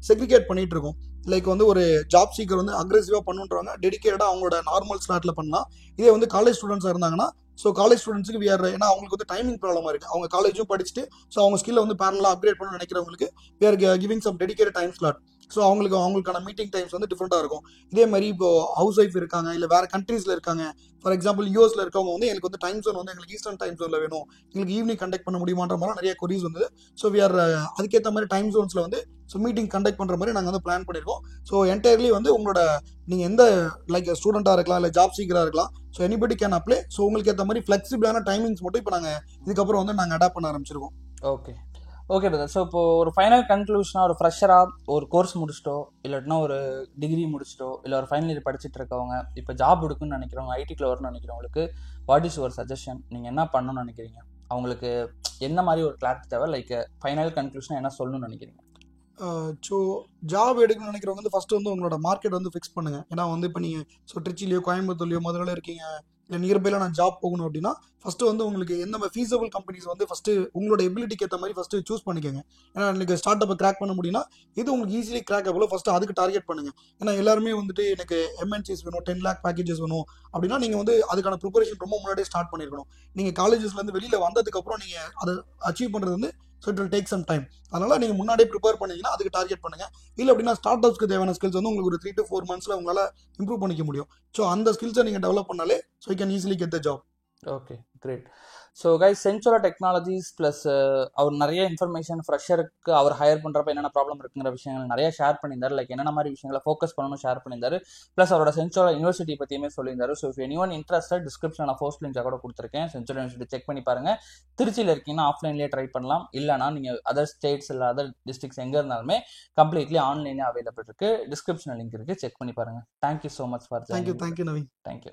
செக்ரிகேட் பண்ணிட்டு இருக்கோம். லைக் வந்து ஒரு ஜாப் சீக்கர் வந்து அக்ரெசிவாக பண்ணுறாங்க, டெடிகேட்டடாக அவங்களோட நார்மல் ஸ்லாட்டில் பண்ணலாம். இதே வந்து காலேஜ் ஸ்டூடெண்ட்ஸாக இருந்தாங்கன்னா ஸோ காலேஜ் ஸ்டூடெண்ட்ஸுக்கு வி ஆர் ஏன்னா அவங்களுக்கு வந்து டைமிங் ப்ராப்ளமாக இருக்குது. அவங்க காலேஜும் படிச்சுட்டு ஸோ அவங்க ஸ்கில்லை வந்து பேரலாக அப்கிரேட் பண்ணணும்னு நினைக்கிறவங்களுக்கு we are giving some dedicated time slot. So அவங்களுக்கான மீட்டிங் டைம்ஸ் வந்து டிஃப்ரெண்ட்டாக இருக்கும். இதே மாதிரி இப்போ ஹவுஸ் ஒய்ஃப் இருக்காங்க, இல்லை வேறு கண்ட்ரீஸில் இருக்காங்க. ஃபார் எக்ஸாம்பிள் யூஎஸ்ல இருக்கவங்க வந்து எனக்கு வந்து டைம் ஜோன் வந்து எங்களுக்கு ஈஸ்டர்ன் டைம் ஜோனில் வேணும், எங்களுக்கு ஈவினிங் கண்டக்ட் பண்ண முடியுமான்ற மாதிரி நிறைய கொரீஸ் வந்து ஸோ வி ஆர் அதுக்கேற்ற மாதிரி டைம் ஜோன்ஸில் வந்து ஸோ மீட்டிங் கண்டக்ட் பண்ணுற மாதிரி நாங்கள் வந்து பிளான் பண்ணியிருக்கோம். ஸோ என்டையர்லி வந்து உங்களோட நீங்கள் எந்த லைக் ஸ்டூடெண்ட்டாக இருக்கலாம், இல்லை ஜாப் சீக்கராக இருக்கலாம், so anybody can apply. So உங்களுக்கு ஏற்ற மாதிரி ஃப்ளெக்சிபிளான டைமிங்ஸ் மட்டும் இப்போ நாங்கள் இதுக்கப்புறம் வந்து நாங்கள் அடாப்ட் பண்ண ஆரம்பிச்சிருக்கோம். Okay brother. ஸோ இப்போ ஒரு ஃபைனல் கன்க்ளூஷனாக ஒரு ஃப்ரெஷராக ஒரு கோர்ஸ் முடிச்சிட்டோ இல்லாட்டினா ஒரு டிகிரி முடிச்சிட்டோ இல்லை ஒரு ஃபைனல் இயர் படிச்சுட்டு இருக்கவங்க இப்போ ஜாப் எடுக்குன்னு நினைக்கிறவங்க, ஐடிக்குள்ள வரணும்னு நினைக்கிறவங்களுக்கு வாட் இஸ் யுவர் சஜஷன்? நீங்கள் என்ன பண்ணணும்னு நினைக்கிறீங்க? அவங்களுக்கு என்ன மாதிரி ஒரு கிளாரிட்டி தேவை? லைக் ஃபைனல் கன்க்ளூஷனாக என்ன சொல்லணும்னு நினைக்கிறீங்க? ஸோ ஜாப் எடுக்கணும்னு நினைக்கிறவங்க வந்து ஃபஸ்ட்டு வந்து உங்களோட மார்க்கெட் வந்து ஃபிக்ஸ் பண்ணுங்கள். ஏன்னா வந்து இப்போ நீங்கள் ஸோ ட்ரிச்சிலையோ கோயம்புத்தூர்லையோ முதல்ல இருக்கீங்க, இல்லை நியர்பைல நான் ஜாப் போகணும் அப்படின்னா ஃபஸ்ட்டு வந்து உங்களுக்கு எந்த ஃபீஸபிள் கம்பெனிஸ் வந்து ஃபஸ்ட்டு உங்களோட எபிலிட்டிக்கு ஏற்ற மாதிரி ஃபஸ்ட்டு சூஸ் பண்ணிக்கோங்க. ஏன்னா எனக்கு ஸ்டார்ட் அப்பை கிராக் பண்ண முடியும்னா இது உங்களுக்கு ஈஸிலி கிராக் ஆகல, ஃபஸ்ட்டு அதுக்கு டார்கெட் பண்ணுங்க. ஏன்னா எல்லாருமே வந்துட்டு எனக்கு எம்என்சிஸ் வேணும், 10 lakh பேக்கேஜஸ் வேணும் அப்படின்னா நீங்கள் வந்து அதுக்கான ப்ரிப்பரேஷன் ரொம்ப முன்னாடியே ஸ்டார்ட் பண்ணியிருக்கணும். நீங்கள் காலேஜஸ்லேருந்து வெளியில் வந்ததுக்கப்புறம் நீங்கள் அதை அச்சீவ் பண்ணுறது வந்து so it will take some time. அதனால் நீங்கள் முன்னாடியே ப்ரிப்பேர் பண்ணீங்கன்னா அதுக்கு டார்கெட் பண்ணுங்கள். இல்லை அப்படின்னா ஸ்டார்ட் அப்ஸ்க்கு தேவையான ஸ்கில்ஸ் வந்து உங்களுக்கு ஒரு 3 to 4 months உங்களால் இம்ப்ரூவ் பண்ணிக்க முடியும். ஸோ அந்த ஸ்கில்ஸை நீங்கள் டெவலப் பண்ணாலே so you can easily get the job. Okay, great. So guys, Sensola technologies plus அவர் நிறைய இன்ஃபர்மேஷன் ஃப்ரெஷருக்கு அவர் ஹையர் பண்ணுறப்ப என்னென்ன ப்ராப்ளம் இருக்குங்கிற விஷயங்கள் நிறைய ஷேர் பண்ணியிருந்தாரு. லைக் என்னென்ன மாதிரி விஷயங்களை ஃபோக்கஸ் பண்ணணும் ஷேர் பண்ணியிருந்தாரு. ப்ளஸ் அவரோட சென்சோலா யூனிவர்சிட்டி பற்றியுமே சொல்லியிருந்தாரு. So if any one interested, description நான் போஸ்ட் லிங்க் கூட கொடுத்துருக்கேன். சென்சோலா யூனிவர்சிட்டி செக் பண்ணி பாருங்கள். திருச்சியில் இருக்கீங்கன்னா ஆஃப்லைன்லேயே ட்ரை பண்ணலாம். இல்லைனா நீங்கள் அதர் ஸ்டேட்ஸ் இல்லை அதர் டிஸ்ட்ரிக்ஸ் எங்கே இருந்தாலுமே கம்ப்ளீட்லி ஆன்லைனே அவைலபிள் இருக்குது. டிஸ்கிரிப்ஷன் லிங்க் இருக்குது, செக் பண்ணி பாருங்கள். Thank you so much for thank you Naveen. Thank you.